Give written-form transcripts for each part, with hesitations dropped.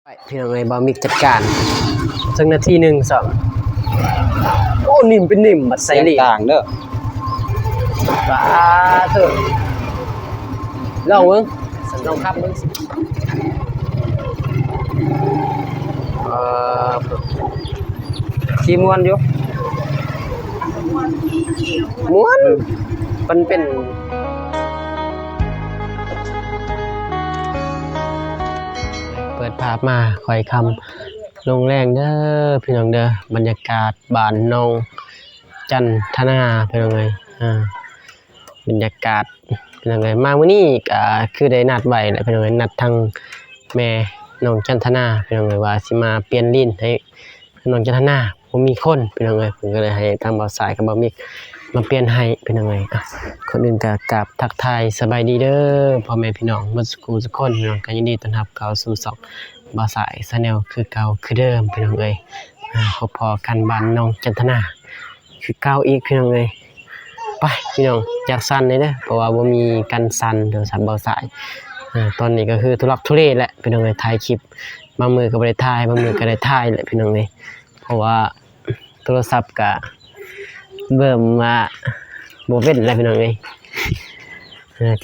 ไปพี่น้องไอ้บามิกจัดการสักนาทีหนึ่งสองโอ้นิ่มเป็นนิ่มบัดใส่เหลี่ยม ต่างเด้อ ปลาเถอะลองมึงลองครับมึงสิทีมวนอยู่ม้วนมันเป็นเปิดภาพมาคอยคำลงแรงเด้อพี่น้องเด้อบรรยากาศบ้านน้องจันทนาพี่น้องเอ้ยบรรยากาศพี่น้องเอ้ยมามื้อนี้ก็คือได้นัดไว้แหละพี่น้องเอ้ยนัดทางแม่น้องจันทนาพี่น้องเอ้ยว่าสิมาเปลี่ยนลิ้นให้น้องจันทนาบ่มีคนพี่น้องเอ้ยผมก็เลยให้ทางบ่าวสายกับบ่าวมิกมาเปลี่ยนให้พี่น้องเอ้ยคนอื่นก็กราบทักทายสบายดีเด้อพ่อแม่พี่น้องเบิดสุขทุกคนพี่น้องก็ยินดีต้อนรับเข้าสู่ช่องบ่าวสายชาแนลคือเก่าคือเดิมพี่น้องเอ้ยพอกันบ้านน้องจันทนาคือเก่าอีกพี่น้องเอ้ยไปพี่น้องอยากสั่นเลยเด้อเพราะว่าบ่มีกันสั่นเดี๋ยวสั่นบ่าวสายตอนนี้ก็คือทุลักทุเลแหละพี่น้องเอ้ยถ่ายคลิปบางมือก็บ่ได้ถ่ายบางมือก็ได้ถ่ายแหละพี่น้องเอ้ยเพราะว่าโทรศัพท์ก็เบิ่มมาบ่เว้นแล้วพี่น้องเอ้ย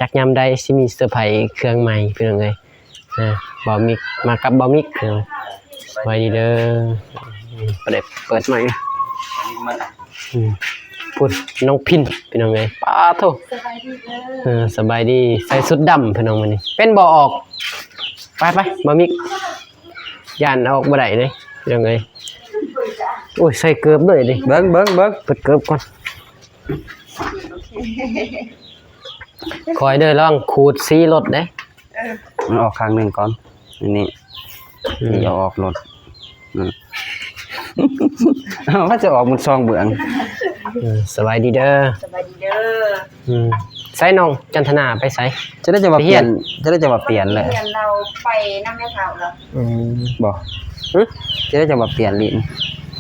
จักยามใดสิมีเซอร์ไพรส์เครื่องใหม่พี่น้องเอ้ยบ่าวมิกมากับบ่าวมิกพี่น้องสวัสดีเด้อบ่ได้เปิดใหม่พูดน้องพินพี่น้องเอ้ยป้าโธ่สบายดีเด้อสบายดีใส่ชุดดำพี่น้องมื้อนี้เป็นบ่ออกไปบ่าวมิกย่านออกบ่ได้เลยพี่น้องเอ้ยโอ้ยใส่เกือบเลยดิเบิ่งเปิดเกือบก่อนคอยเด้อลองขูดสีรถเด้มันออกข้างหนึงก่อนนี่อย่าออกรถว่าจะออกมันซองเบื้องสบายดีเด้อสบายดีเด้อใส่น้องจันทนาไปใส่จะได้จะมาเปลี่ยนจะได้จะมาเปลี่ยนเลย เรียนเราไปน้ำแม่ขาวแล้วบ่จะได้จะมาเปลี่ยนลิ้น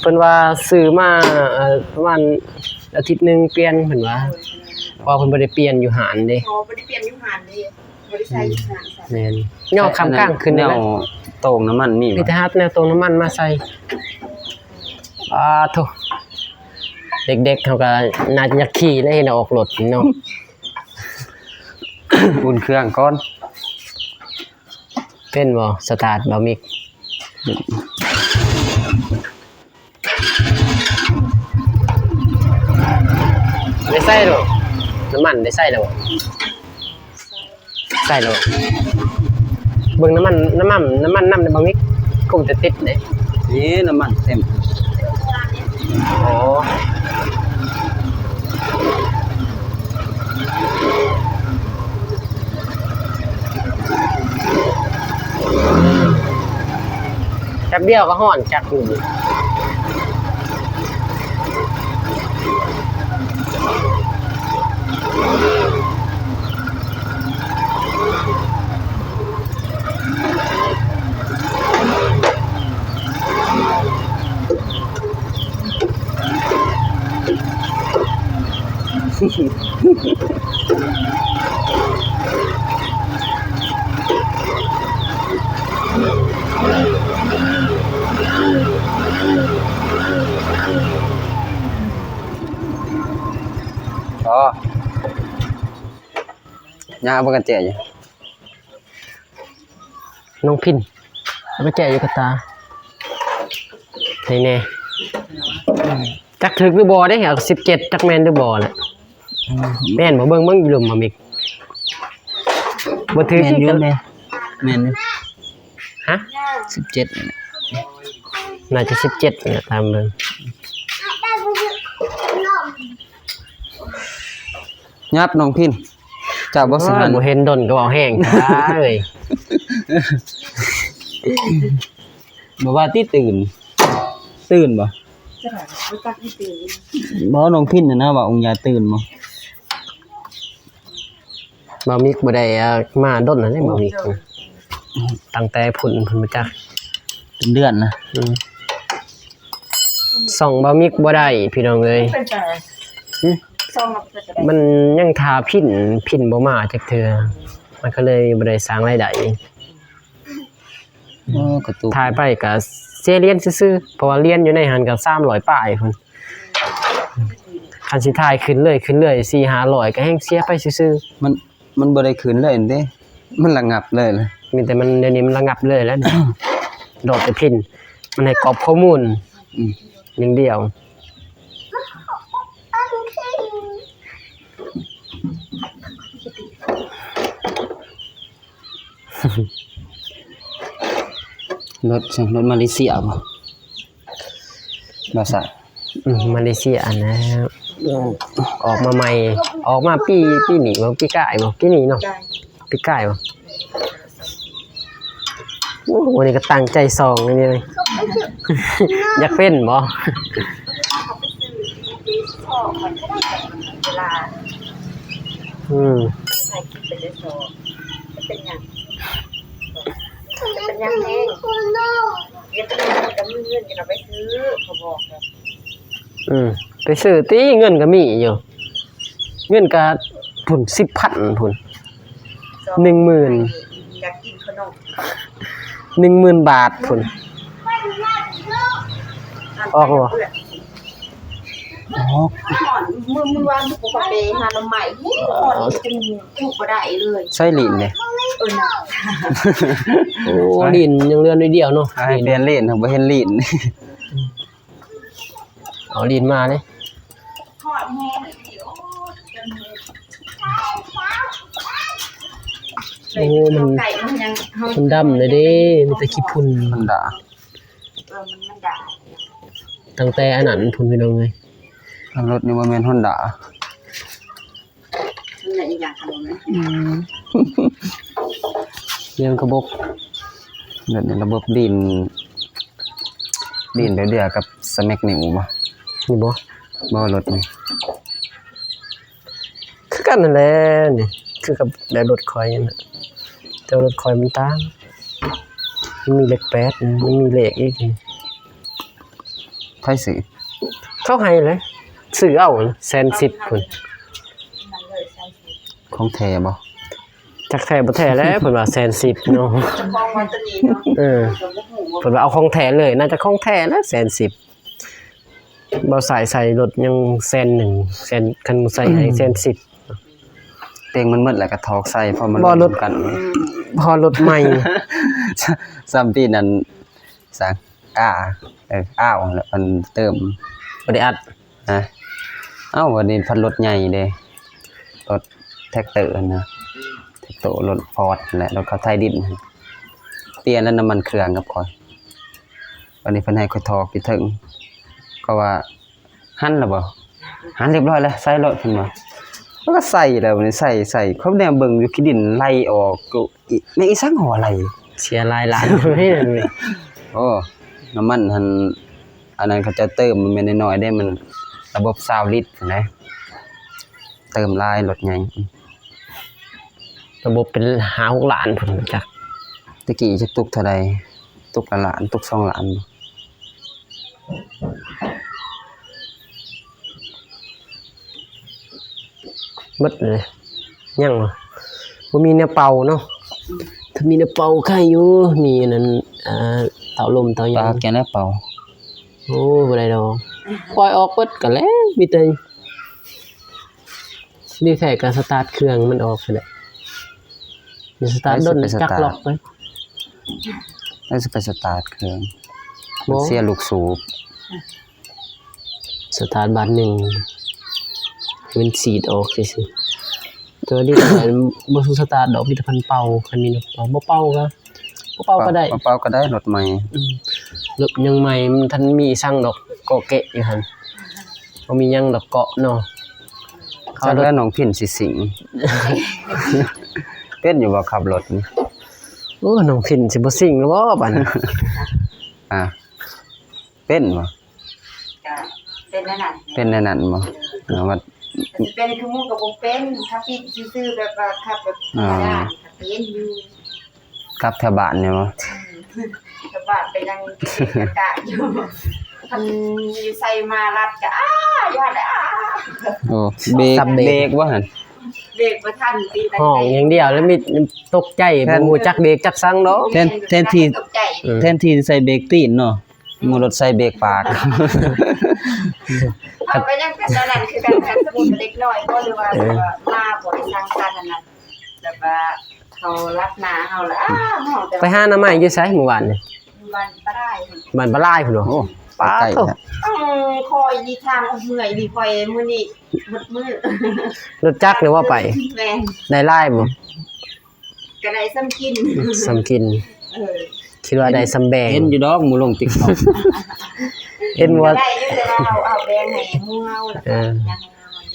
เพิ่นว่าซื้อมาประมาณอาทิตย์นึงเปลี่ยนเพิ่นว่าเพราะเพิ่นบ่ได้เปลี่ยนอยู่หานเด้อ๋อบ่ได้เปลี่ยนอยู่หานเด้บ่ได้ใช้อยู่หานแม่นย่อคำกลางขึ้น แน แล้ว โต่งน้ำมันมีมีแต่หาแนวตรงน้ำมันมาใส่โธ่เด็กๆเขาก็น่าจะอยากขี่แล้วเห็นออกรถเนาะ อุ่นเครื่องก่อนเป็นบ่สตาร์ทบ่มิกได้ใส่หรอน้ำมันได้ใส่แล้วใส่แล้วเบิ่งน้ำมันน้ำในบ่มิกคงจะติดเด้นี่น้ำมันเต็มโอ้แป๊บเดียวก็ห่อนจักอยู่ยาบ่กันเจ๊อยู่น้องพินเอาไปแจอยู่กับตานี่แน่จักถึกหรือบ่ได้เหรอ17จักแม่นหรือบ่แหละแม่นบ่เบิ่งอยู่หลุมบ่มิกบ่ถึกอยู่แม่นฮะ17น่าจะ17เนี่ยตามเบิ่งยับน้องพินเจ้าบ่สิหันบ่เห็นดนก็เอาแห้งเอ้ยบ่ว่าที่ตื่นบ่จะได้บ่จักอีตื่นบ่น้องพินน่ะนะว่าองค์ยาตื่นบ่บ่มิกบ่ได้มาดนนั่นบ่มิกตั้งแต่พุ่นมาจักเป็นเดือนนะส่องบ่มิกบ่ได้พี่น้องเอ้ยเป็นจังได๋ซ่อมเป็นจังได๋มันยังทาพินบ่มาจักเทื่อมันก็เลยบ่ได้สร้างรายได้ โอ้กระตุก ถ่ายไปก็เสียเหรียญซื่อๆเพราะว่าเหรียญอยู่ในหันก็300ปลายพุ่นคันสิถ่ายขึ้นเลย4-500ก็แฮงเสียไปซื่อ มันบ่ได้คืนเลยเด้มันระงับเลยเลย ๆมีแต่มันเดี๋ยวนี้มันระงับเลยแล้วเนี่ย โดดไปพินมันให้กรอบข้อมูล อืม อย่างเดียว รถมาเลเซียบ่บ่ซะ มาเลเซียอันนะออกมาใหม่ออกมาปีนี้บ่ปีก่ายบ่ปีนี้เนาะ ได้ ปีก่ายบ่โอ้วันนี้ก็ตั้งใจส่องนี่เลย อยากเป็นบ่ เขาไปซื้อดีสองมันก็ได้แต่เวลา ใส่กินไปได้สองจะเป็นอย่างเป็นอย่างแห้งเดี๋ยวจะมีกับมือเงินจะเราไปซื้อเขาบอกเลย ไปซื้อติเงินก็มีอยู่เงินก็พุ่น 10,000 พุ่น 10,000 อยากกินขนม 10,000 บาทพุ่น ออกเหรอ อ๋อ ก่อนมือวานปกติหาลำใหม่ก่อนจะมีจุกบ่ได้เลย ใส่ลิ้นเลย น่ะ โอ้ลิ้นยังเรือนนิดเดียวเนาะ ให้เรียนเล่นบ่เห็นลิ้น เอาลิ้นมาเลย ทอดแห้งเดี๋ยวจะมี โอ้มัน ไก่มันยัง มันดำเลยเด้มีแต่ขี้พุ่น มันด่า มันด่า ตั้งแต่อันนั้นพุ่นพี่น้องเอ้ย รถนี่บ่แม่น Honda มันอะไรอีกอย่างขนมนะ เรื่องกระบอก รถนี่ระบบดินเดือๆกับสแม็กนิ้วบ่ นี่บ่ บ่รถนี่ คือกันนั่นแหละนี่คือกับแบบรถคอยนั่นน่ะแต่รถคอยมันต่างมันมีเลข8มันมีเลขอีก ไผสิ เขาให้เลยซื้อเอา110,000พุ่น มันเลยใช่สิ ของแท้บ่ จักแท้บ่แท้แล้วเพิ่นว่า110,000เนาะ จะคล้องวันตะนีเนาะ เออ กับพวกหมู เพิ่นว่าเอาของแท้เลยน่าจะของแท้แล้ว110,000บ่ใส่รถยัง100,000คันใส่ให้110,000 เต็งมันหมดแล้วก็ถอกใส่เพราะมัน บ่รถ กัน พอรถใหม่ ซ้ำที่นั่นสังอ้าวแล้วมันเติม บ่ได้อัด นะเอ้าวันนี้พันรถใหญ่เด้รถแท็กเตอร์นะแท็กเตอร์รถฟอร์ดแหละรถเขาไทยดินเปลี่ยนแล้วน้ำมันเครื่องกับข่อยวันนี้เพิ่นให้ข่อยถอกพี่ถึงก็ว่าหั่นแล้วบ่หั่นเรียบร้อยแล้วใส่รถเพิ่นว่าแล้วก็ใส่แล้วนี่ใส่เขาแนวเบิ่งอยู่ขี้ดินไล่ออกกูแม่งอีสังหัวไหล เสียหลายล้านให้นั่นเว้ย โอ้น้ำมันหันอันนั้นเขาจะเติมมันเป็นน้อยๆได้มันระบบ20ลิตรนะเติมลายรถใหญ่ ระบบเป็น5-6ล้านพุ่นจัก ตะกี้จะตุกเท่าใดตุกละล้านตุก2ล้าน เบิดเลยยังบ่มีแนวเป่าเนาะถ้ามีแนวเป่าใครอยู่มีอันนั้นเต่าลมเต่าห ป ยั ลาง แกนแล้วเป่า โอ้บ่ได้ดอกปล่อยออกเบิดก็แล้วมีแต่นี่แค่การสตาร์ทเครื่องมันออกซั่นแหละนี่สตาร์ทดนจักล็อกไว้ แล้วจะไปสตาร์ทเครื่อง บ่ เสียลูกสูบ สตาร์ทบาทหนึ่งมันสีดออกซื่อๆตัวนี้ก็บ่สู้สตาร์ทดอกมีแต่พันเป่าคันมีนะบ่เป่าก็ได้ เป่าก็ได้รถใหม่ รถยังใหม่มันทันมีสั่งดอกเกาะเกะอยู่หั่นบ่มีหยังดอกเกาะเนาะ จักแล้วน้องพินสิสิง เป็นอยู่บ่ขับรถนี่ โอ้น้องพินสิบ่ซิ่งแล้วบ่บัดนี้ อ่ะเป็นบ่ จ้ะเป็นนั่นน่ะ เป็นในนั้นบ่ว่า เป็นคือมูกับผมเป็นถ้าพี่ซื้อแบบว่าขับแบบธรรมดาเป็นอยู่ ขับแถวบ้านเนี่ยบ่ แต่ว่าไปนั่งกะอยู่มันใส่มารัดกะอยู่หั่นแหละ โอ้เบรกบ่หั่น เบรกบ่ทันตีตะ ห้องอย่างเดียวแล้วมีตกใจบ่ฮู้จักเบรกจักซังเนาะ แทนที่ ตกใจ แทนที่ใส่เบรกตีนเนาะหมูรถใส่เบรกปาก เอาไปยังเป็นนั่นคือการคันสมุนเล็กน้อยบ่หรือว่ามาบ่ได้สร้างสรรค์นั่นน่ะแบบว่าเขารับหน้าเฮาละห้องแต่ ไปหาหน้าไม้อยู่ไสเมื่อวานนี่ วันบ่ได้ บ้านปลาลายพุ่นเนาะ โอ้ ป้า ใกล้ โต ๆครับ คอยดีทางเมื่อยดีคอยมื้อนี้หมดมื้อ รถจักรหรือว่าไป แม่น ได้ลายบ่ ก็ได้ซ้ำกิน สำกิน คิดว่าได้สำแบง เห็นอยู่ดอกหมูลง TikTok เห็นว่า ได้อยู่แต่ว่าเอาแบงให้หมู่เฮาแล้วก็ยังให้เฮา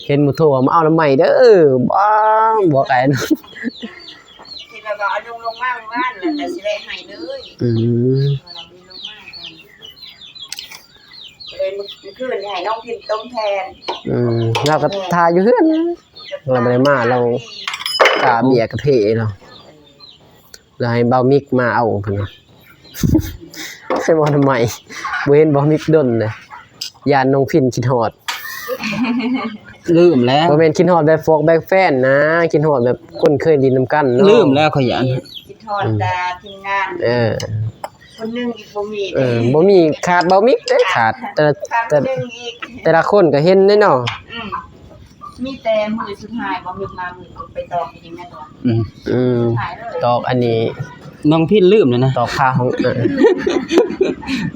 เห็นหมู่โทรว่ามาเอาน้ำใหม่เด้อบ้าบ่ไกลนะ ที่แบบว่าเอาลงมาเมื่อวานแล้วแต่สิได้ให้เลย อืม เรามีลงมาเลยเมื่อคืนนี่ให้น้องพิมพ์ต้มแทน เราก็ทาอยู่เฮือนเราบ่ได้มาเรากะเบียร์กะเพเนาะแล้วให้เบามิกมาเอาเพิ่นว่า ให้บ่ทำไมบ่เห็นเบามิกดนเลยยานน้องพินคิดฮอด ลืมแล้ว บ่แม่นคิดฮอดแบบฟอกแบบแฟนนะคิดฮอดแบบคนเคยดินนํกันเนาะ ลืมแล้วขยัน กินทอดตาทีมงาน คนหนึงอีกบ่มี บ่มีขาดเบามิกเด้ขาดแต่ คนหนึงอีก แต่ละคนก็เห็นได้เนาะ มีแต่มือสุดท้ายบ่มีมามือไปตอกจริงแม่นบ่ หายเลย ตอกอันนี้ น้องพี่ลืมแล้วนะ ตอกผ้าของ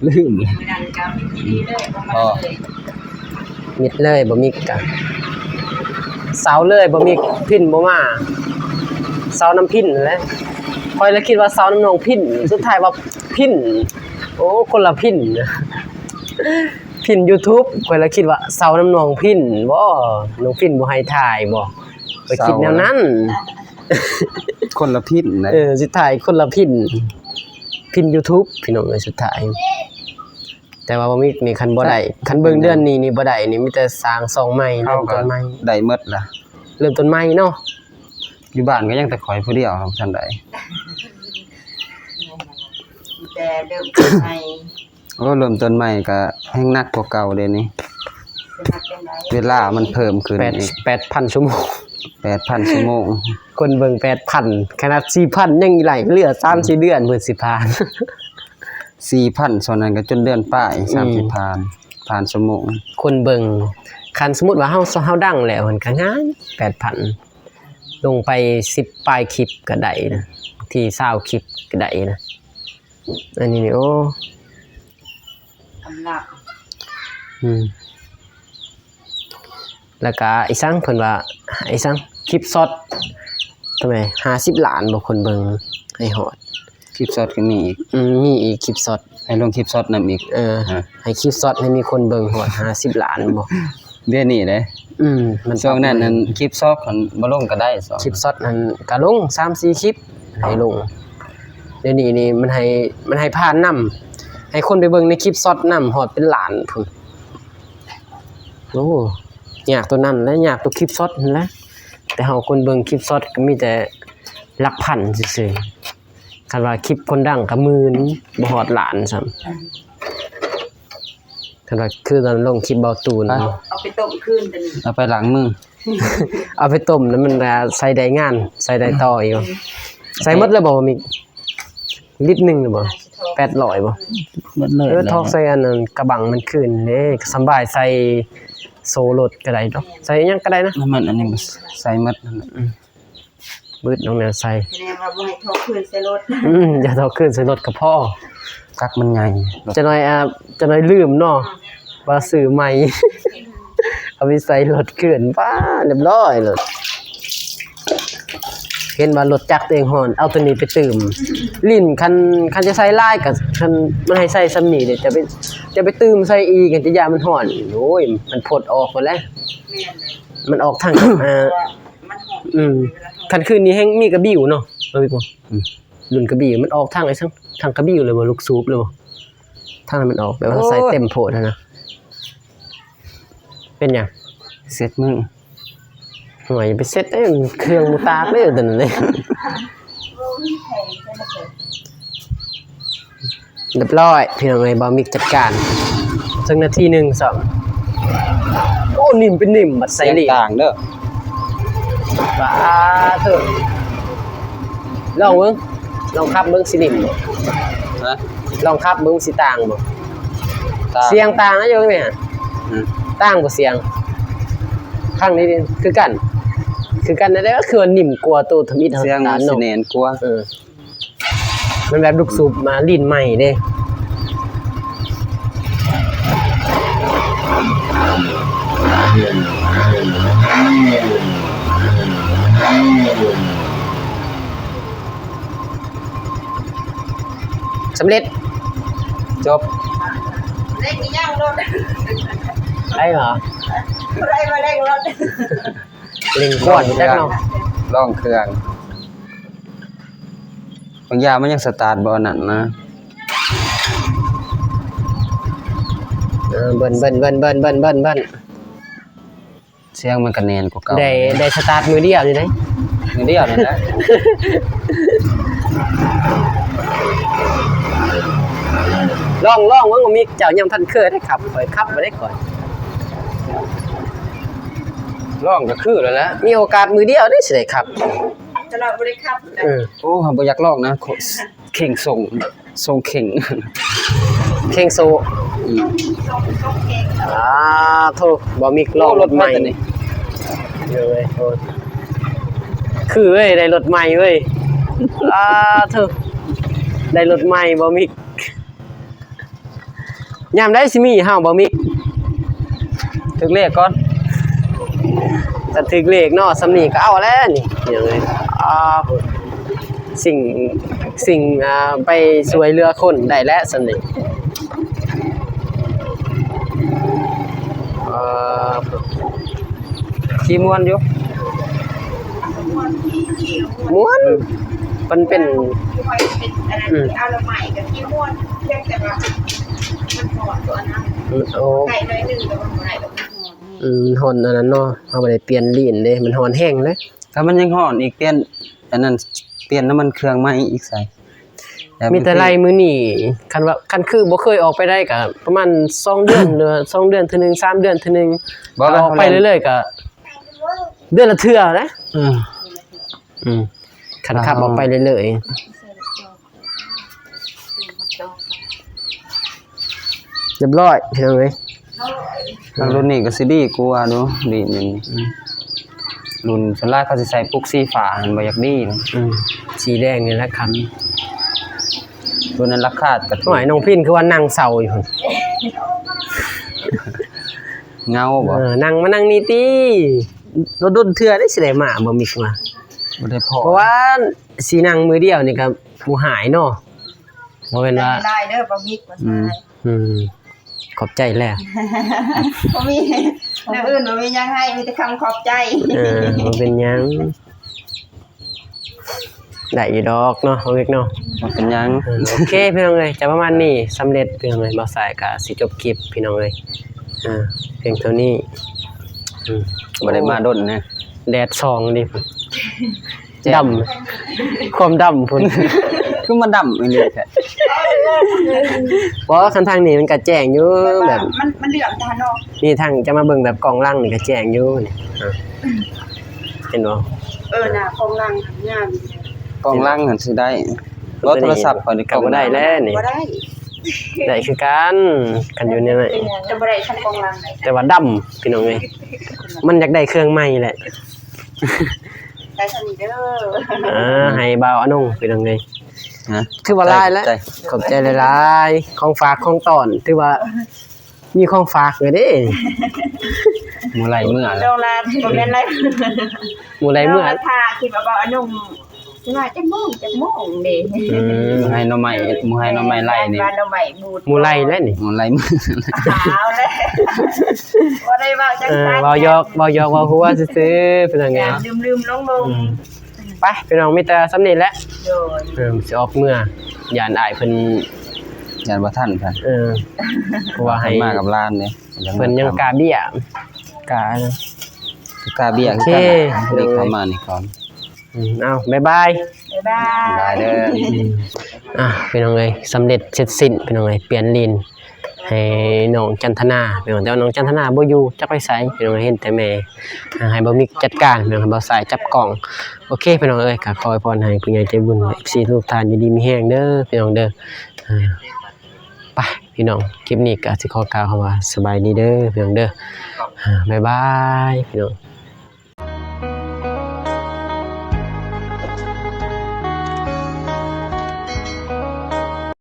ลืมเลย มื้อนั้นก็มีดีเลยบ่มาเลย มิดเลยบ่มีกะเสาเลยบ่มีพินบ่มาเสาน้ำพินนั่นแหละค่อยแล้วคิดว่าเสาน้ำนองพินสุดท้ายว่าพินโอ้คนละพินพิน YouTube ค่อยแล้วคิดว่าเสาน้ำนองพินบ่น้องพินบ่ให้ถ่ายบ่ไปคิดแนวนั้น คนละพิษนะ สุดท้ายคนละพิน YouTube พี่น้องเอ้ยสุดท้าย แต่ว่าบ่มีนี่คันบ่ได้คันเบิ่งเดือนนี้นี่บ่ได้นี่มีแต่สร้างซองใหม่เริ่มต้นใหม่ ได้หมดล่ะ เริ่มต้นใหม่เนาะ อยู่บ้านก็ยังแต่ข่อยผู้เดียวครับท่านใด แต่เดิมให้ โอ้เริ่มต้นใหม่ก็แฮงหนักกว่าเก่าเด้นี่ เป็นนักเป็นไร เวลามันเพิ่มขึ้นอีก 8,000 ชั่วโมง 8,000 ชั่วโมง คนเบิ่ง 8,000 ขนาด 4,000 ยังไหลเหลือ 3-4 เดือนเพิ่นสิผ่าน 4,000ส่วนนั้นก็จนเดือนป้าย30ผ่านชั่วโมง คนเบิ่งคันสมมุติว่าเฮาดังแล้วมันก็งาน 8,000 ลงไป10ปลายคลิปก็ได้นะที่20คลิปก็ได้นะอันนี้นี่โอ้ กำลัง แล้วก็อีสังเพิ่นว่าไอ้สังคลิปช็อตทำไม50ล้านบ่คนเบิ่งให้ฮอด คลิปช็อตก็มีอีก มีอีกคลิปช็อต ให้ลงคลิปช็อตนํอีก ให้คลิปช็อตให้มีคนเบิ่งฮอด50ล้านบ่ เดือนนี้เด้ มัน ช่วงนั้นนั้นคลิปช็อตมันบ่ลงก็ได้สอง คลิปช็อตนั้นก็ลง 3-4 คลิปให้ลงเดี๋ยวนี้นี่มันให้ผ่านนำให้คนไปเบิ่งในคลิปช็อตนำฮอดเป็นล้านพุ่นโอ้ยากตัวนั้นและยากตัวคลิปช็อตนั่นแหละแต่เฮาคนเบิ่งคลิปช็อตก็มีแต่หลักพันซื่อๆคันว่าคลิปคนดังก็หมื่นบ่ฮอดล้านซ้ำคันว่าคือตอนลงคลิปเบาตูน เอาไปต้มคืนกัน เอาไปล้างมือ เอาไปต้มแล้วมันก็ใส่ได้งานใส่ได้ต่ออีกใส่หมดเลยบ่มีลิตรหนึงหรือบ่800บ่ หมดเลย ทอกใส่อันนั้นกระบังมันขึ้นเด้สำบายใส่โซรถก็ได้เนาะใส่หยังก็ได้นะ น้ำมันอันนี้ก็ใส่หมดนั่นแหละ มืดน้องแนวใส่ แสดงว่าบ่ให้ทอคืนใส่รถ อย่าทอกขึ้นใส่รถก็พอ กักมันใหญ่รถ จะน้อยลืมเนาะว่าซื้อใหม่ เอาไปใส่รถเกินป้าเรียบร้อยเลยเห็นว่ารถจักรตัวเองหอนเอาตัวนี้ไปตื่มลิ้นคันจะใส่ลายกับคันมันให้ใส่ซ้ำนี่เดี๋ยวจะไปตื่มใส่อีกจะยามันหอนโอ้ยมันพดออกหมดแล้ว แม่นเลย มันออกทาง มันหอม คันคืนนี้แฮงมีกระบี่เนาะเอาอีกบ่รุ่นกระบี่มันออกทางไอ้ทางกระบี่เลยบ่ลูกซูปเลยบ่ทางนั้นมันออกแบบว่าใส่เต็มโพดนะเป็นหยัง เสร็จมือ หน่วยไปเซ็ตเครื่องมูตากเลยตอนนั้นเลยเรียบร้อยพี่น้องเอ้ยบ่มิกจัดการสักนาที1 2โอ้นิ่มเป็นนิ่มบัดใส่ เสียง เหลี่ยม ต่างเด้อ ว้าเถอะลองเบิ่งลองขับเบิ่งสินิ่มบ่ ฮะ ลองขับเบิ่งสิต่างบ่ ตา เสียงต่างนะโยมแม่ อืม ต่างบ่เสียงข้างนี้นี่คือกันนั่นแหละก็คือว่านิ่มกว่าตัวทมิต เสียงมันสิ เนาะ แน่นกว่า มันแบบลูกสูบมาลิ้นใหม่เด้สำเร็จ จบ เล่นกี่ย่างรถ ได้เหรอ ไรมาเล่นรถ เล่งก่อนจักเนาะ ลองเครื่องบางอย่างมันยังสตาร์ทบ่นั่นนะ เบิ้นเสียงมันก็แน่นกว่าเก่า ได้สตาร์ทมือเดียวอยู่ไหน มือเดียวนั่นแหละ ลองว่ามีเจ้ายังทันเคยได้ขับข่อยขับมาได้ก่อน ลองก็คือแล้วแหละ มีโอกาสมือเดียวได้สิได้ขับ ตลอดบริครับ โอ้บ่อยากลองนะเข่งส่งเข่ง เข่งโซ อืม ส่งเอง โทษบ่มีลองรถใหม่นี่เดี๋ยวเว้ยโทษคือเว้ยได้รถใหม่เว้ยโทษได้รถใหม่บ่มียามได้สิมีเฮาบ่มี ถึกเลขก่อน ถ้าถึกเลขเนาะสำนีก็เอาแล้วนี่อย่างเลยสิ่งไปสวยเรือคนได้แล้วสำนีขี้ม่วนอยู่ ม้วนมันเป็น ที่คอยเป็นอะไรเอาละใหม่กับที่ม้วนเรียกแต่ว่ามันหอดตัวนั้น โอ้ ไก่น้อยนึงแต่ว่าไหนแบบมันหอด มันฮอนอันนั้นเนาะเอาไปได้เปลี่ยนลิ้นเด้มันฮอนแห้งเลย ถ้ามันยังฮ้อนอีกเปลี่ยนอันนั้นเปลี่ยนน้ำมันเครื่องใหม่อีกใส่ มีแต่ไล่มื้อนี้คันคือบ่เคยออกไปได้ก็ประมาณ2เดือนหรือ2เดือนเทื่อนึง3เดือนเทื่อนึงออกไปเรื่อยๆก็เดือนละเทื่อนะคันขับออกไปเรื่อยๆเรียบร้อยพี่น้องเอ้ย ทางรุ่นนี้ก็สิดีกว่าเนาะดีนี่รุ่นส่วนหลายเขาสิใส่ปุกสีฟ้ามันบ่อยากดีนะ สีแดงนี่แหละครับ ตัวนั้นราคาก็ หน่อยน้องพินคือว่านั่งเศร้าอยู่ เงาบ่ นั่งมานั่งนี่ติรถดนเทื่อได้สิได้มาบ่มีมา บ่ได้พอ เพราะว่าสีนั่งมือเดียวนี่ก็ผู้หายเนาะบ่แม่นว่า ได้เด้อบะมิกมาใส่ ขอบใจแล้ว บ่มีเรื่องอื่นบ่มียังให้มีแต่คำขอบใจ บ่เป็นหยังได้อยู่ดอกเนาะเอาเล็กเนาะ บ่เป็นหยัง โอเคพี่น้องเอ้ยจะประมาณนี้สำเร็จพี่น้องเอ้ยบ่สายก็สิจบคลิปพี่น้องเอ้ยเพียงเท่านี้ บ่ได้มาดนนะ แดดส่องดิพุ่นดำความดำพุ่น คือมันดำอีหลีแท้ บ่คันทางนี้มันก็แจ้งอยู่แบบ มันเหลืองตาเนาะ นี่ทางจะมาเบิ่งแบบกล้องหลังนี่ก็แจ้งอยู่นี่เห็นบ่ น่ะของลังงาม กล้องหลังนั่นสิได้รถโทรศัพท์ก่อนนี่ ก็บ่ได้แล้วนี่ บ่ได้ ได้คือกันอยู่เนี่ยแหละ จะบ่ได้ชั้นของลังไหน แต่ว่าดำพี่น้องเอ้ยมันอยากได้เครื่องใหม่แหละ ได้ชั้นนี้เด้อ ให้บ่าวอนงพี่น้องเอ้ย ฮะ ถือว่าหลายแล้ว ใจ ขอบใจหลายๆของฝากของตอนถือว่ามีของฝากเลยเด้ มื้อไหร่มื้ออะ โรงลาบ่แม่นไร หมู่ใดเมื่อ ถ้าคิดว่าบ่อนุ่มสิว่าจักโมงเด้ มื้อให้หน่อไม้มื้อให้หน่อไม้ไล่นี่ บ้านเราใหม่บูด หมู่ไรแล้วนี่ มื้อไหร่มื้อ ขาวเลยบ่ได้เว้าจังซั่น เว้ายอกเว้าหัวซื่อๆพี่น้องเอ้ย ลืมลง ไปพี่น้องมีแต่สำเร็จแล้ว โดย สิออกเมื่อย่านอายเพิ่น ยันบ่ทันเพิ่น เพราะว่าให้ มากับร้านนี่ เพิ่นยังกาเบี้ยกา กาเบี้ย โอเค คือกันเด็กเข้ามานี่ก่อน เอาบ๊ายบาย บ๊ายบาย ได้เด้อ พี่น้องเอ้ยสำเร็จเสร็จสิ้นพี่น้องเอ้ยเปลี่ยนลิ้น ให้น้องจันทนาพี่น้องแต่ว่าน้องจันทนาบ่อยู่จักไปไสพี่น้องเห็นแต่แม่ให้บ่มีจัดการพี่น้องให้บ่สายจับกล่องโอเคพี่น้องเอ้ยก็ขอให้พรให้ผู้ใหญ่ใจบุญ FC ทุกท่านอยู่ดีมีแรงเด้อพี่น้องเด้อไปพี่น้องคลิปนี้ก็สิขอกล่าวคำว่าสบายดีเด้อพี่น้องเด้อบ๊ายบายพี่น้อง